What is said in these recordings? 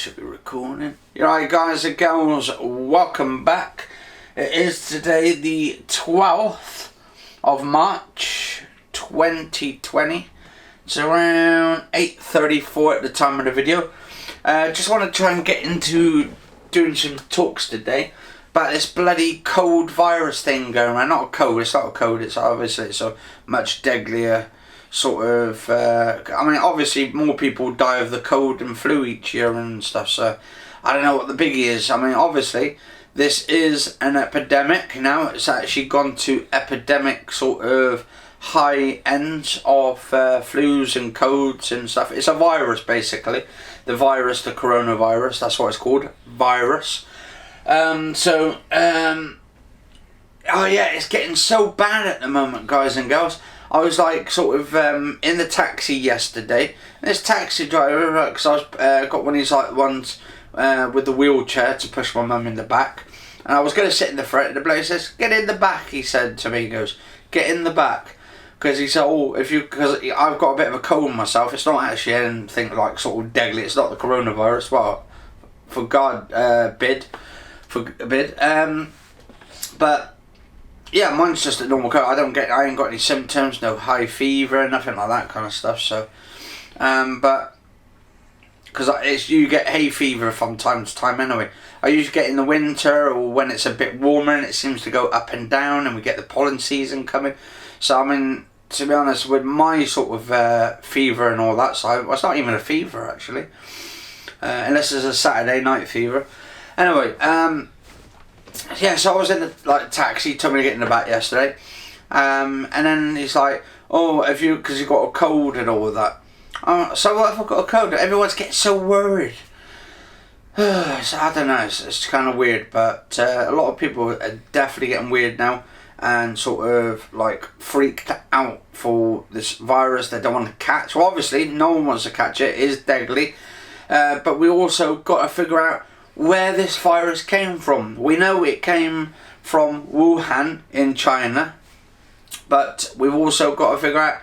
should be recording. Alright guys and girls, welcome back. It is today the 12th of March 2020. It's around 8:34 at the time of the video. Just want to try and get into doing some talks today about this bloody cold virus thing going around. Not a cold, it's not a cold, it's obviously it's a much deadlier sort of, I mean obviously more people die of the cold and flu each year and stuff, so I don't know what the biggie is. I mean obviously this is an epidemic now. It's actually gone to epidemic sort of high ends of flus and colds and stuff. It's a virus basically. The virus, the coronavirus, that's what it's called, virus. Oh yeah, it's getting so bad at the moment, guys and girls. I was like sort of in the taxi yesterday. This taxi driver, because I was got one of these like ones with the wheelchair to push my mum in the back, and I was going to sit in the front. And the bloke says, "Get in the back," he said to me. He goes, "Get in the back," because he said, "Oh, because I've got a bit of a cold myself. It's not actually anything like sort of deadly. It's not the coronavirus. Well, for God forbid. But yeah, mine's just a normal cold. I ain't got any symptoms, no high fever, nothing like that kind of stuff. So, but because you get hay fever from time to time anyway. I usually get in the winter or when it's a bit warmer and it seems to go up and down, and we get the pollen season coming. So I mean, to be honest, with my sort of fever and all that side, well, it's not even a fever actually, unless it's a Saturday night fever. Anyway, yeah, so I was in the taxi. He told me to get in the back yesterday, and then he's like, "Oh, because you got a cold and all of that." So what if I've got a cold? Everyone's getting so worried. So I don't know. It's kind of weird, but a lot of people are definitely getting weird now and sort of like freaked out for this virus they don't want to catch. Well, obviously, no one wants to catch it. It is deadly, but we also got to figure out where this virus came from. We know it came from Wuhan in China, but we've also got to figure out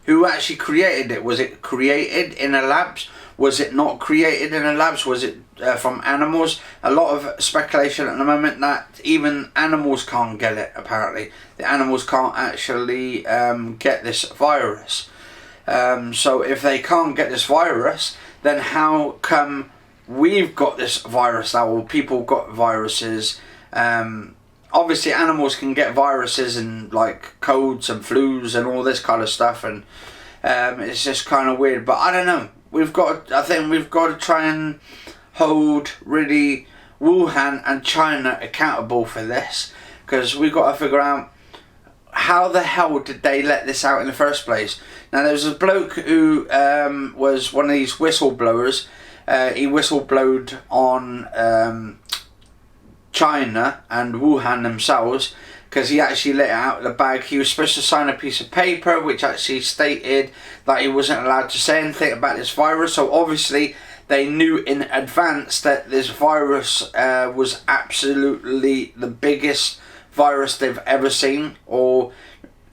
who actually created it. Was it created in a labs? Was it not created in a labs? Was it from animals? A lot of speculation at the moment that even animals can't get it, apparently. The animals can't actually get this virus. So if they can't get this virus, then how come we've got this virus now, or people got viruses? Obviously animals can get viruses and like colds and flus and all this kind of stuff, and it's just kind of weird. But I don't know, I think we've got to try and hold really Wuhan and China accountable for this, because we've got to figure out how the hell did they let this out in the first place. Now there was a bloke who was one of these whistleblowers. He whistleblowed on China and Wuhan themselves, because he actually let it out of the bag. He was supposed to sign a piece of paper which actually stated that he wasn't allowed to say anything about this virus. So obviously they knew in advance that this virus was absolutely the biggest virus they've ever seen, or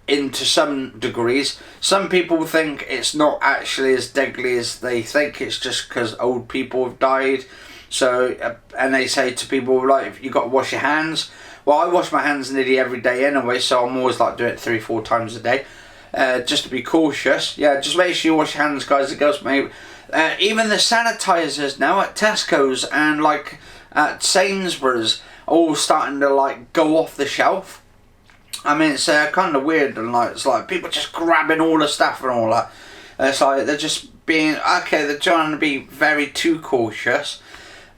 into some degrees. Some people think it's not actually as deadly as they think. It's just because old people have died. So and they say to people like, you got to wash your hands. Well, I wash my hands nearly every day anyway, so I'm always like doing it 3-4 times a day, just to be cautious. Yeah, just make sure you wash your hands, guys and girls. Maybe even the sanitizers now at Tesco's and like at Sainsbury's all starting to like go off the shelf. I mean, it's kind of weird, and like it's like people just grabbing all the stuff and all that. It's like they're just being they're trying to be very too cautious.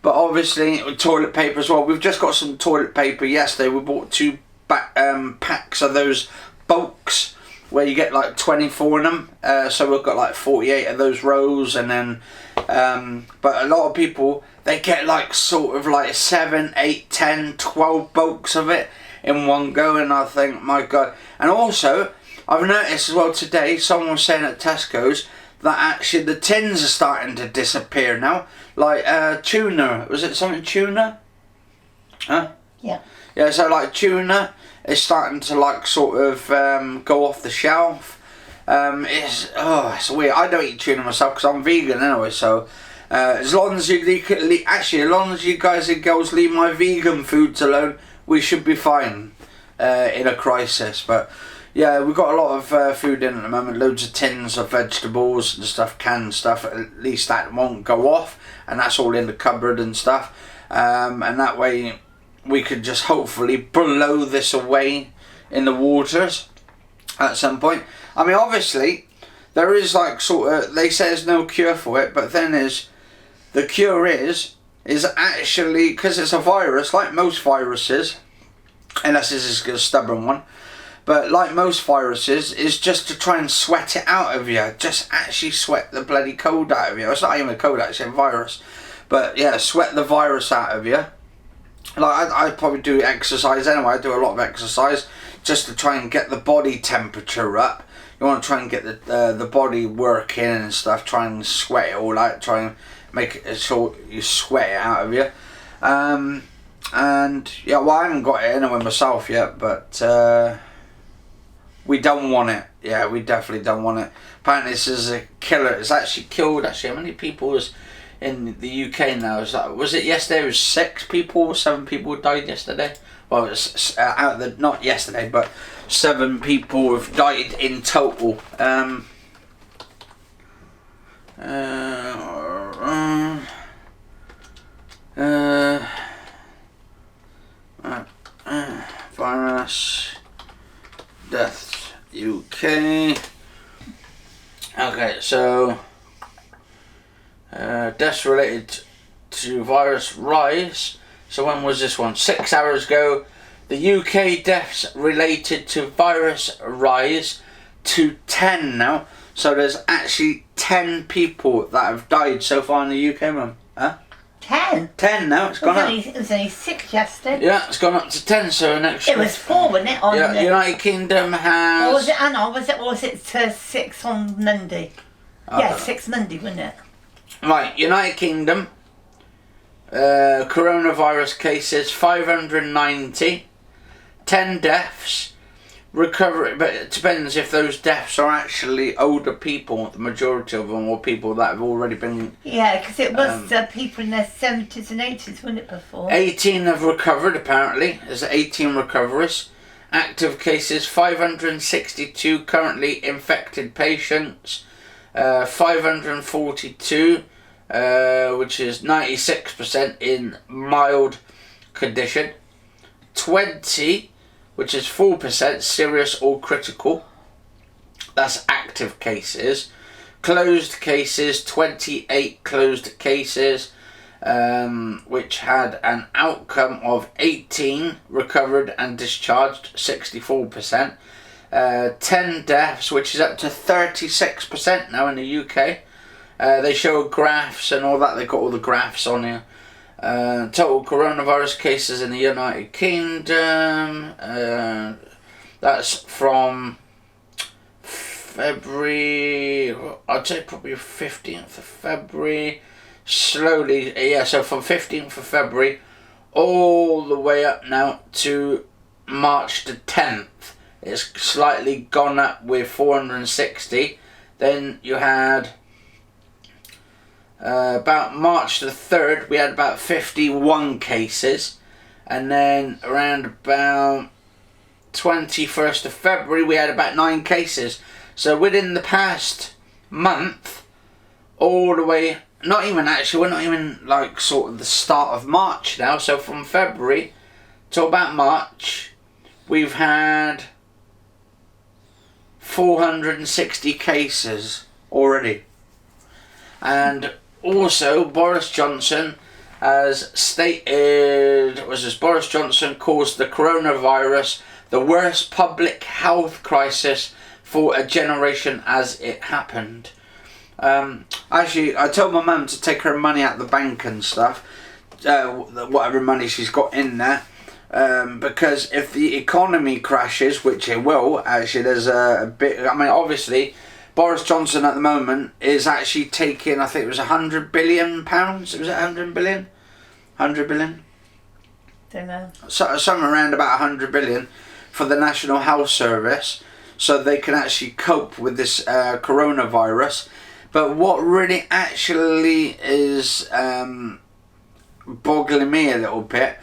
But obviously, toilet paper as well. We've just got some toilet paper yesterday. We bought 2 packs of those bulks where you get like 24 in them. So we've got like 48 of those rolls, and then but a lot of people, they get like sort of like 7, 8, 10, 12 bulks of it in one go, and I think, my God. And also, I've noticed as well today, someone was saying at Tesco's that actually the tins are starting to disappear now. Like tuna, was it something tuna? Huh? Yeah. Yeah, so like tuna is starting to like sort of go off the shelf. It's weird. I don't eat tuna myself because I'm vegan anyway, so As long as as long as you guys and girls leave my vegan foods alone, we should be fine in a crisis. But yeah, we've got a lot of food in at the moment, loads of tins of vegetables and stuff, canned stuff. At least that won't go off, and that's all in the cupboard and stuff. And that way we could just hopefully blow this away in the waters at some point. I mean, obviously there is like they say there's no cure for it, but then the cure is actually, because it's a virus, like most viruses, unless this is a stubborn one, but like most viruses, is just to try and sweat it out of you. Just actually sweat the bloody cold out of you. It's not even a cold, it's a virus. But yeah, sweat the virus out of you. Like I probably do exercise anyway. I do a lot of exercise just to try and get the body temperature up. You want to try and get the body working and stuff. Try and sweat it all out. Try and make it so you sweat it out of you. And yeah, well, I haven't got it anyway myself yet, but we don't want it. Yeah, we definitely don't want it. Apparently this is a killer. It's actually killed, how many people was in the UK now? Was it yesterday? It was 6 people, 7 people died yesterday. Well, it's not yesterday, but 7 people have died in total. Virus deaths UK. Okay, so deaths related to virus rise. So when was this one? 6 hours ago. The UK deaths related to virus rise to 10 now. So there's actually 10 people that have died so far in the UK, Mum. Huh? 10? 10 now, it's gone up. It was only 6 yesterday. Yeah, it's gone up to 10, so next It was 4, wasn't it? On yeah, the United Kingdom has... Or was it, hang on, was it 6 on Monday? Yeah, 6 Monday, wasn't it? Right, United Kingdom, coronavirus cases, 590, 10 deaths, recovery, but it depends if those deaths are actually older people, the majority of them, or people that have already been... Yeah, because it was people in their 70s and 80s, wasn't it, before? 18 have recovered, apparently. There's 18 recoveries. Active cases, 562 currently infected patients, 542, which is 96% in mild condition, 20, which is 4% serious or critical. That's active cases. Closed cases, 28 closed cases, which had an outcome of 18 recovered and discharged, 64%. 10 deaths, which is up to 36% now in the UK. They show graphs and all that. They've got all the graphs on here. Total coronavirus cases in the United Kingdom. That's from February, I'd say probably 15th of February. Slowly, yeah, so from 15th of February all the way up now to March the 10th. It's slightly gone up with 460. Then you had about March the 3rd, we had about 51 cases. And then around about 21st of February, we had about 9 cases. So within the past month, all the way, not even actually, we're not even like sort of the start of March now. So from February till about March, we've had 460 cases already. And also Boris Johnson has stated, Boris Johnson calls the coronavirus the worst public health crisis for a generation as it happened. Actually, I told my mum to take her money out of the bank and stuff, whatever money she's got in there, because if the economy crashes, which it will, actually there's a bit, I mean obviously Boris Johnson at the moment is actually taking, I think it was £100 billion, was it 100 billion? 100 billion? Don't know. So, somewhere around about 100 billion for the National Health Service, so they can actually cope with this coronavirus. But what really actually is boggling me a little bit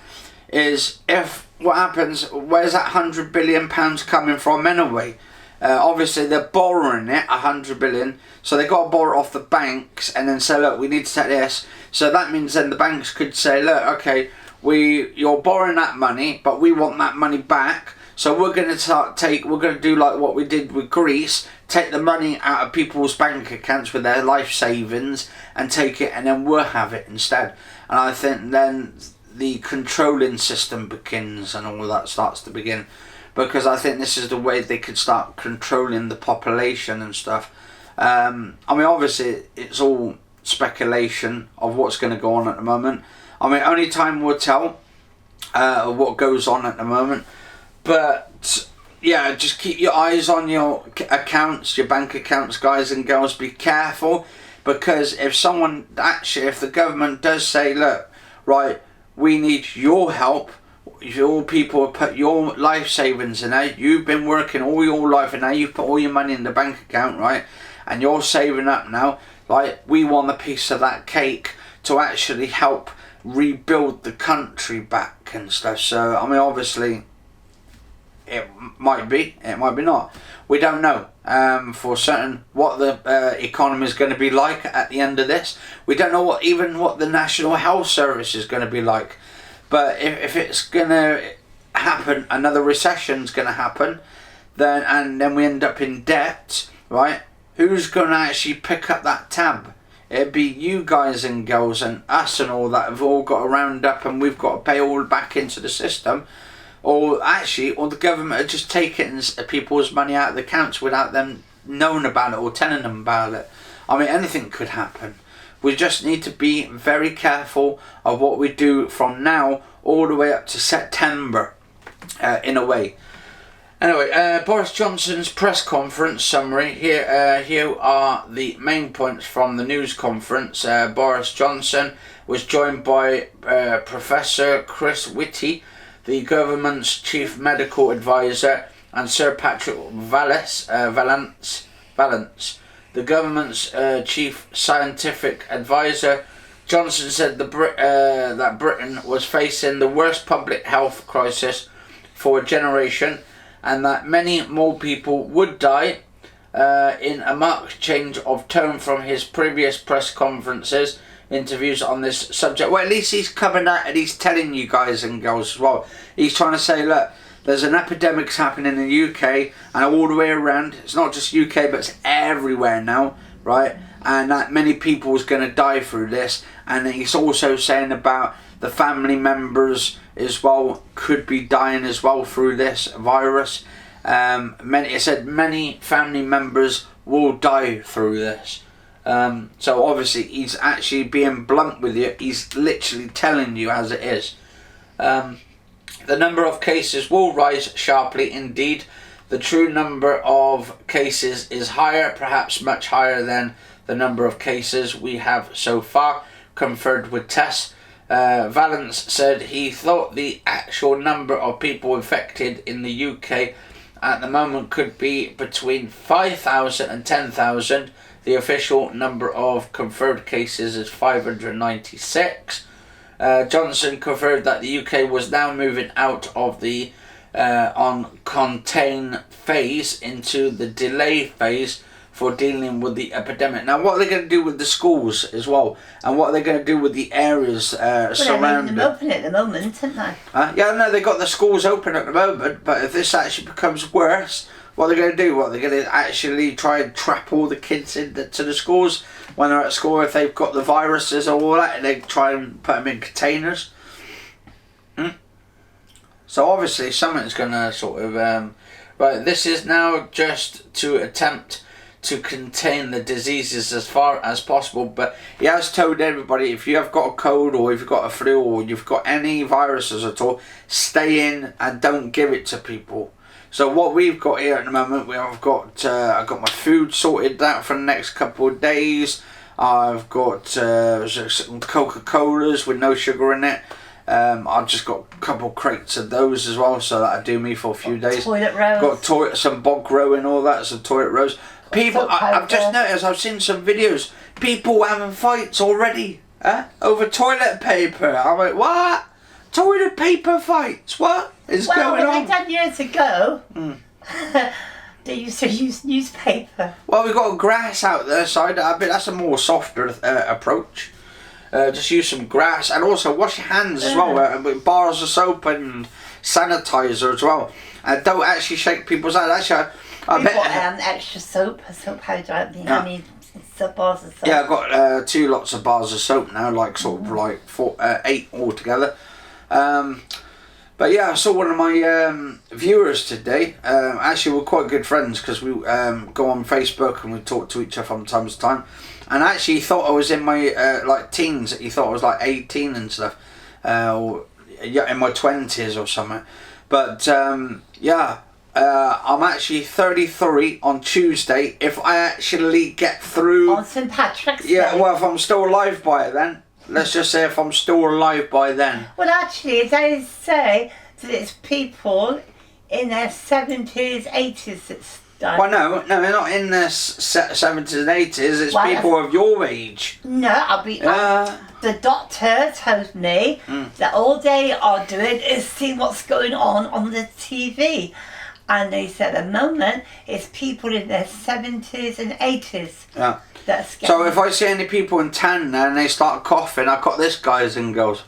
is if what happens, where's that £100 billion coming from anyway? Obviously they're borrowing it, 100 billion, so they got to borrow it off the banks and then say, look, we need to take this. So that means then the banks could say, look, okay, you're borrowing that money, but we want that money back. So we're going to do like what we did with Greece, take the money out of people's bank accounts with their life savings and take it, and then we'll have it instead. And I think then the controlling system begins and all that starts to begin, because I think this is the way they could start controlling the population and stuff. I mean, obviously it's all speculation of what's going to go on at the moment. I mean, only time will tell what goes on at the moment. But yeah, just keep your eyes on your accounts, your bank accounts, guys and girls. Be careful, because if the government does say, look, right, we need your help, your people put your life savings in there, you've been working all your life and now you've put all your money in the bank account, right, and you're saving up now, like, we want a piece of that cake to actually help rebuild the country back and stuff. So I mean, obviously it might be not. We don't know for certain what the economy is going to be like at the end of this. We don't know what the National Health Service is going to be like. But if it's going to happen, another recession's going to happen, then we end up in debt, right? Who's going to actually pick up that tab? It'd be you guys and girls and us and all that have all got to round up, and we've got to pay all back into the system. Or the government are just taking people's money out of the accounts without them knowing about it or telling them about it. I mean, anything could happen. We just need to be very careful of what we do from now all the way up to September, in a way. Anyway, Boris Johnson's press conference summary. Here are the main points from the news conference. Boris Johnson was joined by Professor Chris Whitty, the government's chief medical advisor, and Sir Patrick Vallance, the government's chief scientific advisor. Johnson said that Britain was facing the worst public health crisis for a generation, and that many more people would die, in a marked change of tone from his previous press conferences, interviews on this subject. Well, at least he's coming out and he's telling you guys and girls as well. He's trying to say, look, there's an epidemic happening in the UK and all the way around. It's not just UK, but it's everywhere now, right? And that many people is going to die through this. And he's also saying about the family members as well could be dying as well through this virus. It said many family members will die through this. So obviously he's actually being blunt with you. He's literally telling you as it is. The number of cases will rise sharply indeed. The true number of cases is higher, perhaps much higher than the number of cases we have so far, conferred with tests. Vallance said he thought the actual number of people infected in the UK at the moment could be between 5,000 and 10,000. The official number of confirmed cases is 596. Johnson confirmed that the UK was now moving out of the contain phase into the delay phase for dealing with the epidemic. Now, what are they going to do with the schools as well? And what are they going to do with the areas surrounding? They're open at the moment, aren't they? Yeah, no, they got the schools open at the moment, but if this actually becomes worse, what are they going to do? What are they going to actually try and trap all the kids into the schools when they're at school? If they've got the viruses or all that, and they try and put them in containers. So obviously something's going to sort of right. This is now just to attempt to contain the diseases as far as possible. But he has told everybody, if you have got a cold or if you've got a flu or you've got any viruses at all, stay in and don't give it to people. So what we've got here at the moment, I've got my food sorted out for the next couple of days. I've got some Coca-Colas with no sugar in it. I've just got a couple crates of those as well, so that'll do me for a few days. Toilet rolls. Got some bog row and all that, some toilet rolls. People, soap I've just powder. noticed, I've seen some videos, people having fights already, over toilet paper. I'm like, what? Toilet paper fights? What is going Well, on? they done years ago. They used to use newspaper. Well, we've got grass out there, so I bet that's a more softer approach. Just use some grass, and also wash your hands as well, with bars of soap and sanitizer as well. And don't actually shake people's hands. Actually, I We've bet. got extra soap powder out there. I need some bars of soap. Yeah, I've got 2 lots of bars of soap now, like sort of like 8 altogether. But yeah, I saw one of my viewers today. Actually, we're quite good friends because we go on Facebook and we talk to each other from time to time. And actually, he thought I was in my like teens. He thought I was like 18 and stuff, or in my 20s or something. But yeah, I'm actually 33 on Tuesday. If I actually get through On St Patrick's Day. Yeah, well, if I'm still alive by it then. Let's just say if I'm still alive by then. Well, actually, they say that it's people in their 70s, 80s that's died. Well, no, they're not in their 70s and 80s. It's Well, people of your age. No, I'll be... the doctor told me that all they are doing is seeing what's going on the TV. And they said at the moment, it's people in their 70s and 80s. Yeah. That's getting... So if I see any people in town now and they start coughing, I got this guys and goes.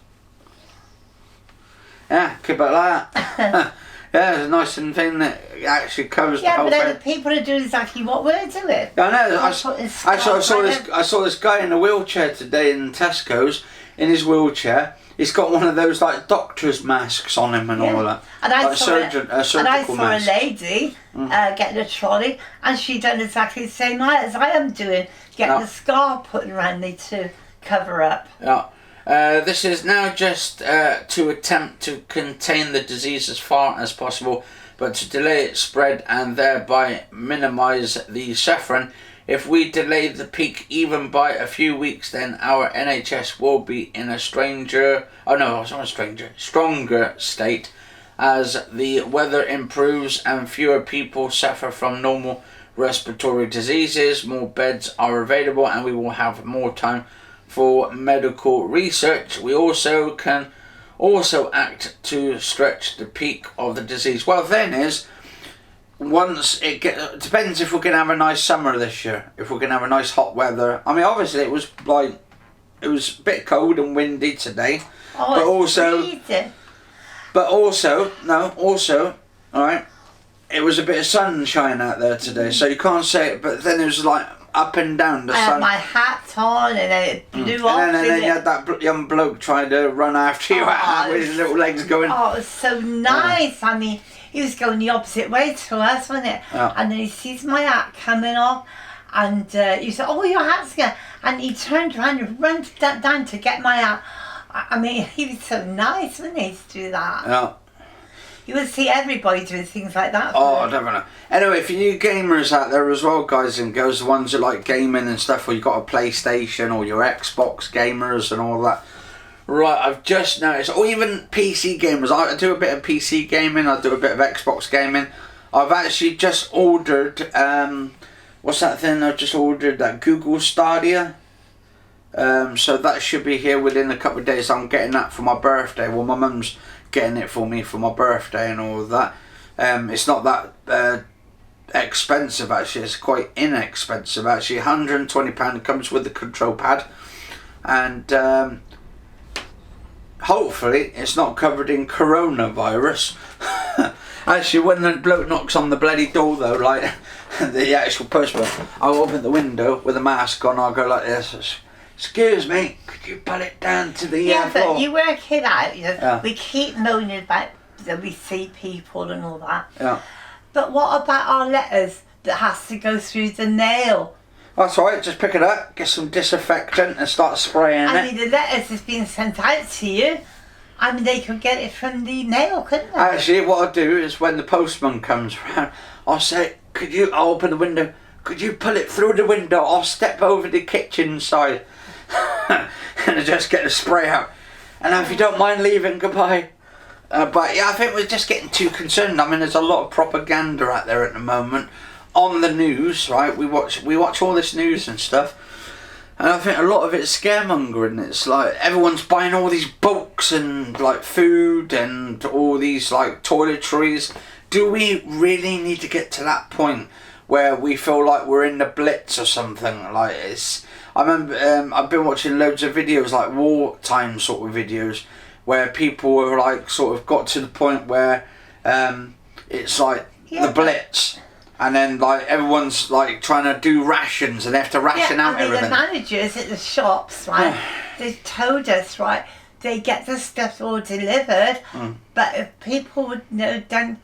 Yeah, keep it like that. Yeah, it's a nice thing that actually covers the Yeah, whole but thing. other people are doing exactly what we're doing. I know. I I saw this guy in a wheelchair today in Tesco's. In his wheelchair, he's got one of those like doctor's masks on him and all that. And I like saw, surgical mask. a lady getting a trolley, and she done exactly the same as I am doing, getting a scarf put around me to cover up. Yeah. This is now just to attempt to contain the disease as far as possible, but to delay its spread and thereby minimise the suffering. If we delay the peak even by a few weeks, then our NHS will be in a stronger state as the weather improves and fewer people suffer from normal respiratory diseases. More beds are available and we will have more time for medical research. We also can act to stretch the peak of the disease. Well, then is once it depends if we're going to have a nice summer this year. If we're going to have a nice hot weather. I mean, obviously it was a bit cold and windy today. Oh, freezing. Also, all right, it was a bit of sunshine out there today, so you can't say it. But then it was like up and down the I sun. had my hat on and then it blew off. And then you had that young bloke trying to run after you with his little legs going. Oh, it was so nice. I mean, he was going the opposite way to us, wasn't it? Yeah. And then he sees my hat coming off, and he said, "Oh, your hat's going." And he turned around and ran down to get my hat. I mean, he was so nice, wasn't he, to do that? Yeah. You would see everybody doing things like that. Oh, definitely. Anyway, for you gamers out there as well, guys and girls, the ones who like gaming and stuff, or you got a PlayStation or your Xbox gamers and all that. Right, I've just noticed, or even PC gamers. I do a bit of PC gaming, I do a bit of Xbox gaming. I've actually just ordered, what's that thing I've just ordered? That Google Stadia. So that should be here within a couple of days. I'm getting that for my birthday. Well, my mum's getting it for me for my birthday and all of that. It's not that expensive actually. It's quite inexpensive actually. £120. It comes with the control pad, and hopefully it's not covered in coronavirus. Actually, when the bloke knocks on the bloody door though, like the actual postman, I'll open the window with a mask on. I'll go like this. Excuse me, could you pull it down to the floor? But you work it out. You know, we keep moaning about that we see people and all that. Yeah. But what about our letters that has to go through the nail? That's all right. Just pick it up, get some disinfectant, and start spraying I it. mean, the letters is being sent out to you. I mean, they could get it from the nail, couldn't they? Actually, what I'll do is when the postman comes round, I'll say, I'll open the window, could you pull it through the window? I'll step over the kitchen side and I just get the spray out. And if you don't mind leaving, goodbye. But yeah, I think we're just getting too concerned. I mean, there's a lot of propaganda out there at the moment on the news, right? We watch all this news and stuff, and I think a lot of it's scaremongering. It's like everyone's buying all these bulks and like food and all these like toiletries. Do we really need to get to that point where we feel like we're in the Blitz or something? Like I remember I've been watching loads of videos, like wartime sort of videos, where people were like sort of got to the point where it's like the Blitz. And then, like, everyone's, like, trying to do rations and they have to ration out everything. The managers at the shops, right, they told us, right, they get the stuff all delivered, but if people would done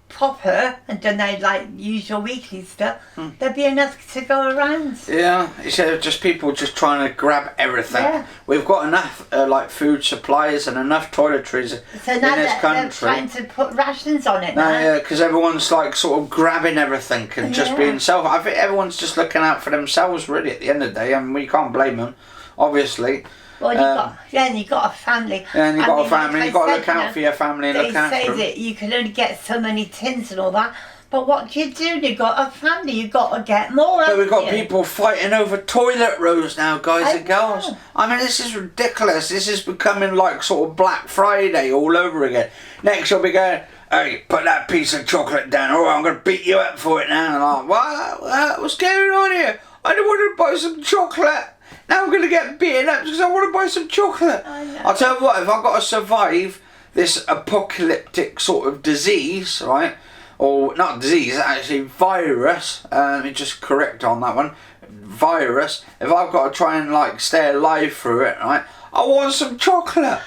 proper and done their, like, usual weekly stuff, there'd be enough to go around. Yeah, instead of just people just trying to grab everything. Yeah. We've got enough, like, food supplies and enough toiletries in this country. They're trying to put rations on it now. Yeah, because everyone's, like, sort of grabbing everything and just being self. I think everyone's just looking out for themselves, really, at the end of the day. I mean, we can't blame them, obviously. Well, you've got a family. Yeah, and you've got a family, you've got to look out for your family and look after them. They say that you can only get so many tins and all that, but what do? You've got a family, you've got to get more. But we've got people fighting over toilet rolls now, guys and girls. I mean, this is ridiculous. This is becoming like sort of Black Friday all over again. Next you'll be going, hey, put that piece of chocolate down, or I'm going to beat you up for it now. And I'm like, what? What's going on here? I don't want to buy some chocolate. Now I'm going to get beaten up because I want to buy some chocolate. I'll tell you what, if I've got to survive this apocalyptic sort of disease, right, or not disease, actually virus, let me just correct on that one, virus, if I've got to try and like stay alive through it, right, I want some chocolate.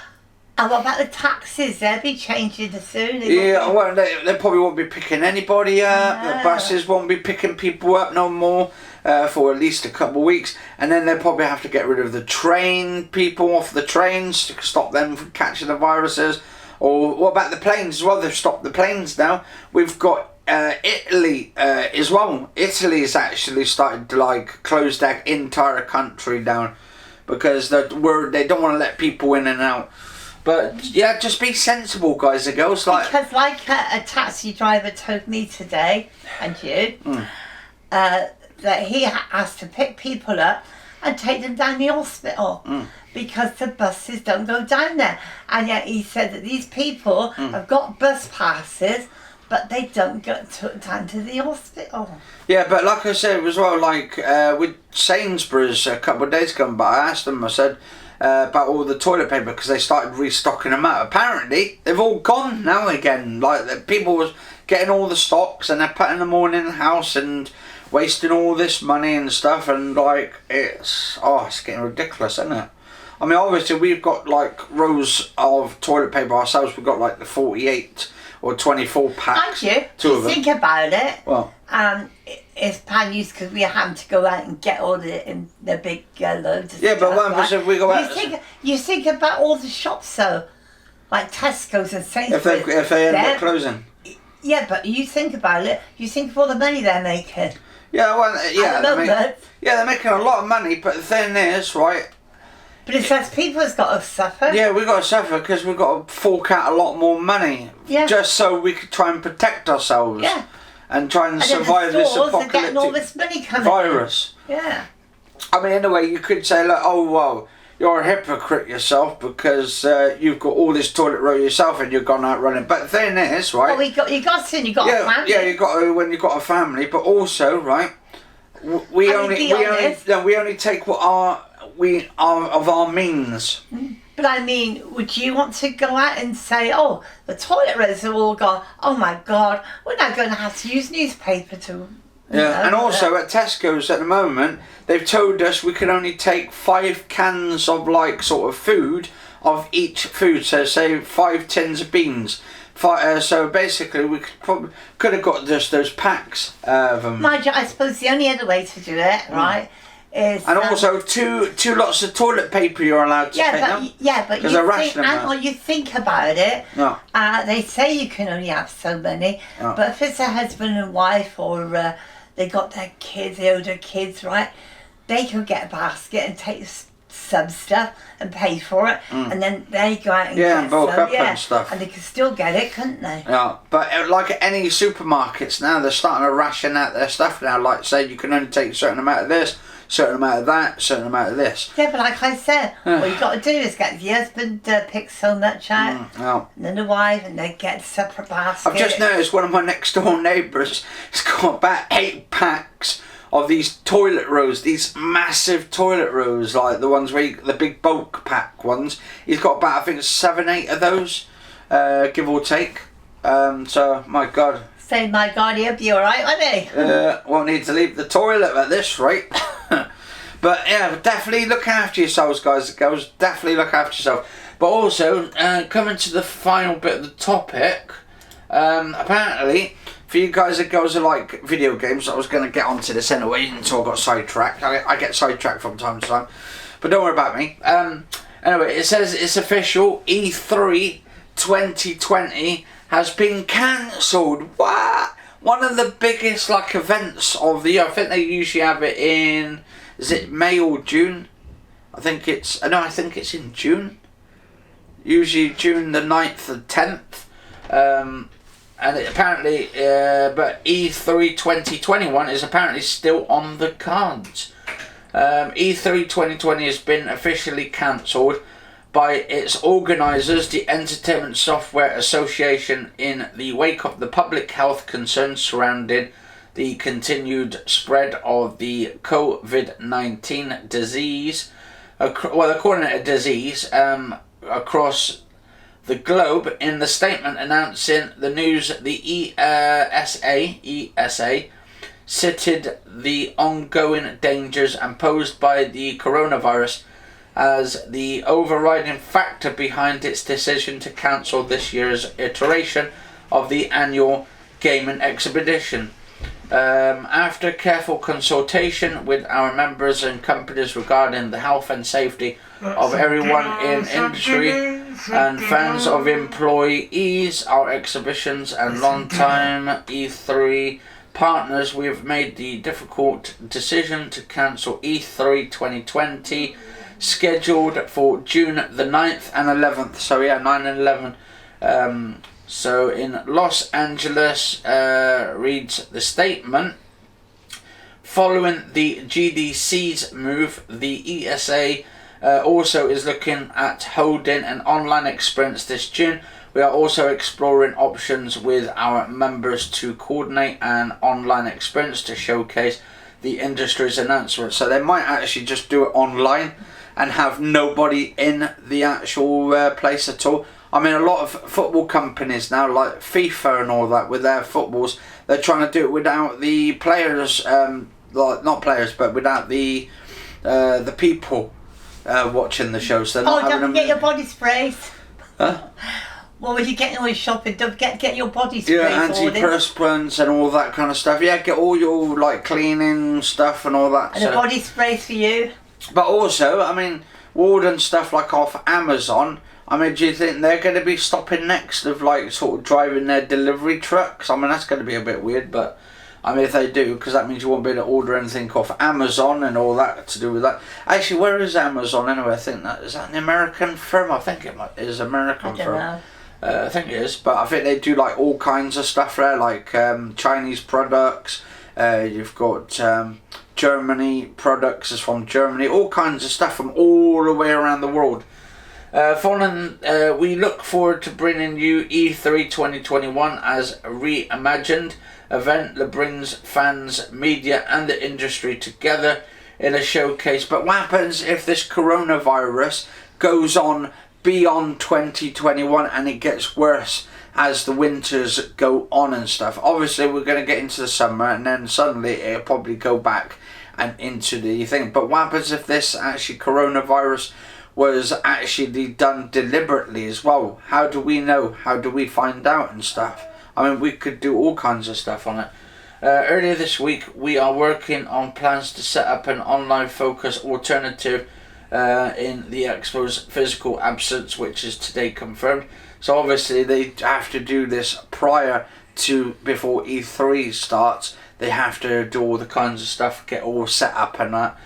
And what about the taxis? They'll be changing soon. They probably won't be picking anybody up. The buses won't be picking people up no more for at least a couple of weeks. And then they'll probably have to get rid of the train people off the trains to stop them from catching the viruses. Or what about the planes as well? They've stopped the planes now. We've got Italy as well. Italy's actually started to like close their entire country down because they don't want to let people in and out. But yeah, just be sensible, guys and girls. Because like a taxi driver told me today, and you, that he has to pick people up and take them down the hospital because the buses don't go down there. And yet he said that these people have got bus passes, but they don't get down to the hospital. Yeah, but like I said as well, like with Sainsbury's a couple of days ago, but I asked them, I said, about all the toilet paper because they started restocking them out. Apparently they've all gone now again. Like people was getting all the stocks and they're putting them all in the house and wasting all this money and stuff, and like it's getting ridiculous, isn't it? I mean, obviously we've got like rows of toilet paper ourselves. We've got like the 48 or 24 packs. Mind you, think about it. Well, it's bad news because we are having to go out and get all the big loads of yeah, stuff, but one percent we go out. You think about all the shops though, like Tesco's and Sainsbury's. If they end up closing. Yeah, but you think about it. You think of all the money they're making. Yeah, well, they're making a lot of money, but the thing is, right. But it says people has got to suffer. Yeah, we've got to suffer because we've got to fork out a lot more money. Yeah. Just so we could try and protect ourselves. Yeah. And try and survive this apocalyptic all this money coming virus. In. Yeah. I mean, in a way, you could say, like, oh, well, you're a hypocrite yourself because you've got all this toilet roll yourself and you've gone out running. But the thing is, right? Oh, you got a family. Yeah, you got to when you've got a family. But also, right? We only take what are of our means. But I mean, would you want to go out and say, oh, the toilet rolls are all gone, oh my God, we're now going to have to use newspaper to... Yeah, and also at Tesco's at the moment, they've told us we can only take 5 cans of like sort of food of each food. So say 5 tins of beans. So basically we could have got just those packs of them. Mind you, I suppose the only other way to do it, right, is... And also two lots of toilet paper you're allowed to take now. Yeah, but you think about it, they say you can only have so many, but if it's a husband and wife or they got their kids, the older kids, right, they could get a basket and take some stuff and pay for it, and then they go out and and get bulk some, up and stuff. and they could still get it, couldn't they? Yeah, but like any supermarkets now, they're starting to ration out their stuff now. Like, say, you can only take a certain amount of this, certain amount of that, certain amount of this. Yeah, but like I said, what you got to do is get the husband pick so much out, and then the wife, and they get a separate basket. I've just noticed one of my next door neighbours has got about 8 packs of these toilet rolls, these massive toilet rolls, like the ones where the big bulk pack ones. He's got about, I think, 7, 8 of those, give or take. So, my God. Say, my God, he'll be alright, won't he? Won't need to leave the toilet at this rate. But yeah, definitely look after yourselves, guys and girls. Definitely look after yourself. But also, coming to the final bit of the topic, apparently, for you guys and girls who like video games, I was going to get onto this anyway until I got sidetracked. I get sidetracked from time to time. But don't worry about me. Anyway, it says it's official. E3 2020 has been cancelled. What? One of the biggest events of the year. I think they usually have it in, is it May or June? I think it's in June. Usually June the 9th and 10th. And apparently, but E3 2021 is apparently still on the cards. E3 2020 has been officially cancelled by its organisers, the Entertainment Software Association, in the wake of the public health concerns surrounding the continued spread of the COVID-19 disease. Well, according to disease, across the globe. In the statement announcing the news, the ESA cited the ongoing dangers imposed by the coronavirus as the overriding factor behind its decision to cancel this year's iteration of the annual gaming exhibition. After careful consultation with our members and companies regarding the health and safety of everyone in industry and fans of employees, our exhibitions and long-time E3 partners, we've made the difficult decision to cancel E3 2020, scheduled for June the 9th and 11th. So yeah, 9 and 11. So in Los Angeles, reads the statement. Following the GDC's move, the ESA also is looking at holding an online experience this June. We are also exploring options with our members to coordinate an online experience to showcase the industry's announcements. So they might actually just do it online and have nobody in the actual place at all. I mean, a lot of football companies now, like FIFA and all that, with their footballs, they're trying to do it without the players, not players, but without the people watching the show. So don't forget your body sprays. Huh? Well, when you're getting all your shopping, don't get your body sprays. Yeah, antiperspirants and all that kind of stuff. Yeah, get all your cleaning stuff and all that. And the body sprays for you. But also, I mean, Warden stuff off Amazon. I mean, do you think they're going to be stopping next of sort of driving their delivery trucks? I mean, that's going to be a bit weird, but I mean, if they do, because that means you won't be able to order anything off Amazon and all that to do with that. Actually, where is Amazon anyway? I think is that an American firm? I think it is American firm. Know. I think it is, but I think they do all kinds of stuff there, like Chinese products. You've got Germany products is from Germany, all kinds of stuff from all the way around the world. We look forward to bringing you E3 2021 as a reimagined event that brings fans, media and the industry together in a showcase. But what happens if this coronavirus goes on beyond 2021 and it gets worse as the winters go on and stuff? Obviously we're going to get into the summer and then suddenly it'll probably go back and into the thing. But what happens if this actually coronavirus was actually done deliberately as well? How do we know? How do we find out and stuff? I mean, we could do all kinds of stuff on it. Earlier this week, we are working on plans to set up an online focus alternative in the Expo's physical absence, which is today confirmed. So obviously they have to do this before E3 starts. They have to do all the kinds of stuff, get all set up and that.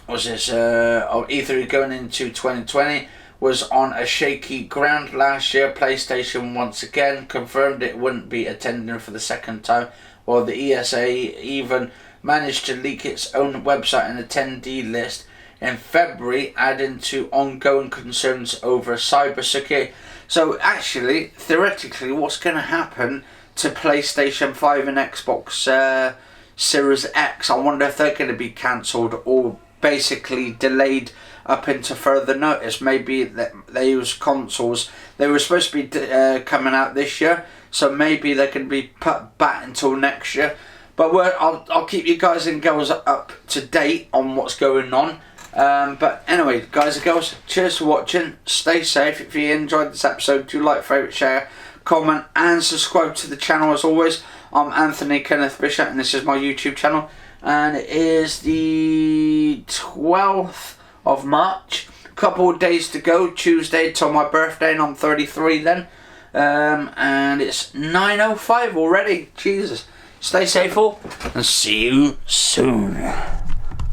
was this E3 going into 2020 was on a shaky ground last year. PlayStation once again confirmed it wouldn't be attending for the second time, while the ESA even managed to leak its own website and attendee list in February, adding to ongoing concerns over cybersecurity. So actually, theoretically, what's going to happen to PlayStation 5 and Xbox Series X? I wonder if they're going to be cancelled or basically delayed up into further notice. Maybe those consoles, they were supposed to be coming out this year, so maybe they can be put back until next year. But I'll keep you guys and girls up to date on what's going on. But anyway, guys and girls, cheers for watching. Stay safe. If you enjoyed this episode, do like, favourite, share, comment and subscribe to the channel as always. I'm Anthony Kenneth Bishop and this is my YouTube channel, and it is the 12th of March. Couple of days to go, Tuesday till my birthday, and I'm 33 then. And it's 9:05 already. Jesus. Stay safe all, and see you soon.